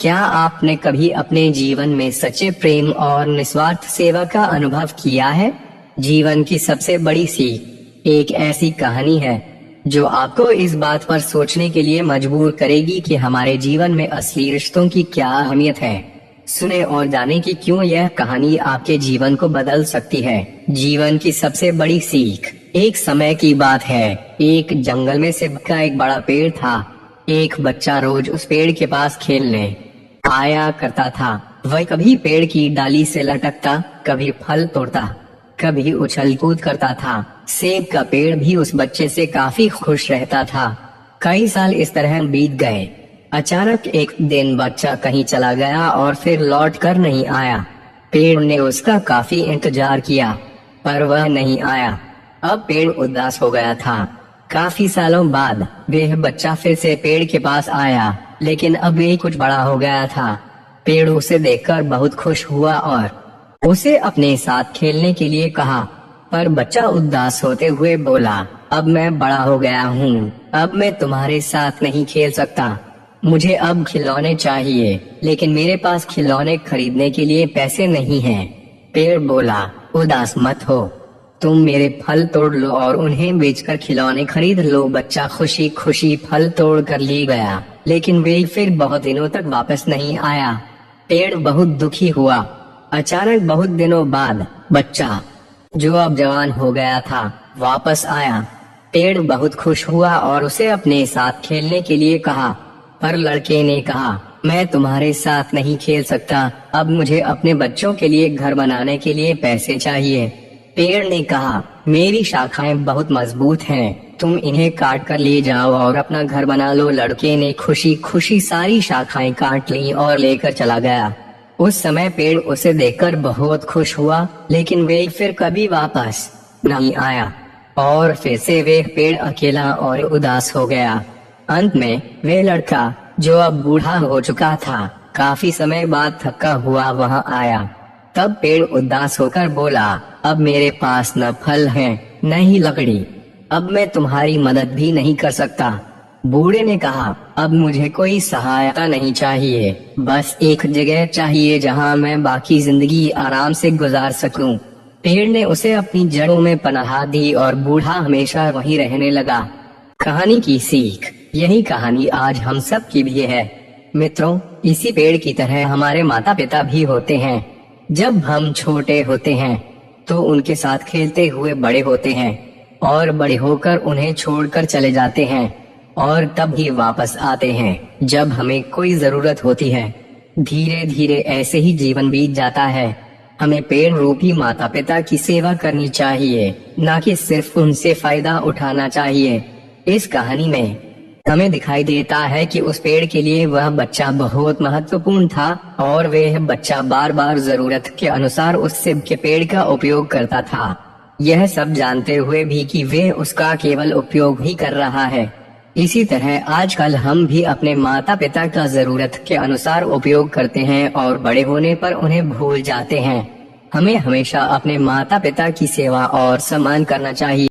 क्या आपने कभी अपने जीवन में सच्चे प्रेम और निस्वार्थ सेवा का अनुभव किया है? जीवन की सबसे बड़ी सीख एक ऐसी कहानी है जो आपको इस बात पर सोचने के लिए मजबूर करेगी कि हमारे जीवन में असली रिश्तों की क्या अहमियत है। सुने और जाने कि क्यों यह कहानी आपके जीवन को बदल सकती है। जीवन की सबसे बड़ी सीख। एक समय की बात है, एक जंगल में सिर्फ का एक बड़ा पेड़ था। एक बच्चा रोज उस पेड़ के पास खेलने आया करता था। वह कभी पेड़ की डाली से लटकता, कभी फल तोड़ता, कभी उछल कूद करता था। सेब का पेड़ भी उस बच्चे से काफी खुश रहता था। कई साल इस तरह बीत गए। अचानक एक दिन बच्चा कहीं चला गया और फिर लौट कर नहीं आया। पेड़ ने उसका काफी इंतजार किया पर वह नहीं आया। अब पेड़ उदास हो गया था। काफी सालों बाद वह बच्चा फिर से पेड़ के पास आया, लेकिन अब ये कुछ बड़ा हो गया था। पेड़ उसे देखकर बहुत खुश हुआ और उसे अपने साथ खेलने के लिए कहा, पर बच्चा उदास होते हुए बोला, अब मैं बड़ा हो गया हूँ, अब मैं तुम्हारे साथ नहीं खेल सकता। मुझे अब खिलौने चाहिए, लेकिन मेरे पास खिलौने खरीदने के लिए पैसे नहीं हैं। पेड़ बोला, उदास मत हो, तुम मेरे फल तोड़ लो और उन्हें बेचकर खिलौने खरीद लो। बच्चा खुशी खुशी फल तोड़ कर ले गया, लेकिन वे फिर बहुत दिनों तक वापस नहीं आया। पेड़ बहुत दुखी हुआ। अचानक बहुत दिनों बाद बच्चा, जो अब जवान हो गया था, वापस आया। पेड़ बहुत खुश हुआ और उसे अपने साथ खेलने के लिए कहा, पर लड़के ने कहा, मैं तुम्हारे साथ नहीं खेल सकता, अब मुझे अपने बच्चों के लिए घर बनाने के लिए पैसे चाहिए। पेड़ ने कहा, मेरी शाखाएं बहुत मजबूत हैं, तुम इन्हें काट कर ले जाओ और अपना घर बना लो। लड़के ने खुशी खुशी सारी शाखाएं काट ली और लेकर चला गया। उस समय पेड़ उसे देखकर बहुत खुश हुआ, लेकिन वे फिर कभी वापस नहीं आया और फिर से वे पेड़ अकेला और उदास हो गया। अंत में वे लड़का, जो अब बूढ़ा हो चुका था, काफी समय बाद थका हुआ वहां आया। तब पेड़ उदास होकर बोला, अब मेरे पास न फल है न ही लकड़ी, अब मैं तुम्हारी मदद भी नहीं कर सकता। बूढ़े ने कहा, अब मुझे कोई सहायता नहीं चाहिए, बस एक जगह चाहिए जहां मैं बाकी जिंदगी आराम से गुजार सकूं। पेड़ ने उसे अपनी जड़ों में पनाह दी और बूढ़ा हमेशा वहीं रहने लगा। कहानी की सीख। यही कहानी आज हम सब की भी है। मित्रों, इसी पेड़ की तरह हमारे माता पिता भी होते हैं। जब हम छोटे होते हैं तो उनके साथ खेलते हुए बड़े होते हैं और बड़े होकर उन्हें छोड़कर चले जाते हैं और तब ही वापस आते हैं जब हमें कोई जरूरत होती है। धीरे धीरे ऐसे ही जीवन बीत जाता है। हमें पेड़ रूपी माता पिता की सेवा करनी चाहिए, न कि सिर्फ उनसे फायदा उठाना चाहिए। इस कहानी में हमें दिखाई देता है कि उस पेड़ के लिए वह बच्चा बहुत महत्वपूर्ण था और वह बच्चा बार बार जरूरत के अनुसार उस सेब के पेड़ का उपयोग करता था, यह सब जानते हुए भी कि वे उसका केवल उपयोग ही कर रहा है। इसी तरह आजकल हम भी अपने माता पिता का जरूरत के अनुसार उपयोग करते हैं और बड़े होने पर उन्हें भूल जाते हैं। हमें हमेशा अपने माता पिता की सेवा और सम्मान करना चाहिए।